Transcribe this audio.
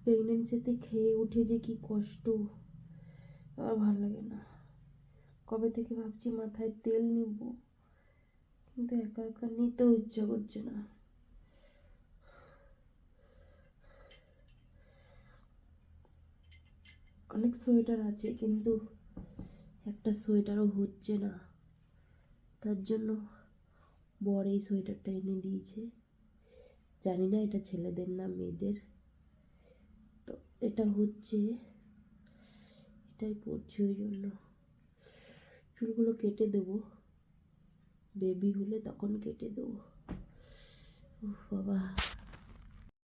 প্রেগনেন্সিতে খেয়ে উঠে যে কি কষ্ট, আর ভাল লাগে না। কবে থেকে ভাবছি মাথায় তেল নিব, কিন্তু একা একা নিতেও ইচ্ছা করছে না। অনেক সোয়েটার আছে কিন্তু একটা সোয়েটারও হচ্ছে না, তার জন্য বর এই সোয়েটারটা এনে দিয়েছে। জানি না এটা ছেলেদের না মেয়েদের, তো এটা হচ্ছে, এটাই পরছি। ওই জন্য চুলগুলো কেটে দেবো, বেবি হলে তখন কেটে দেবো। উফ বাবা।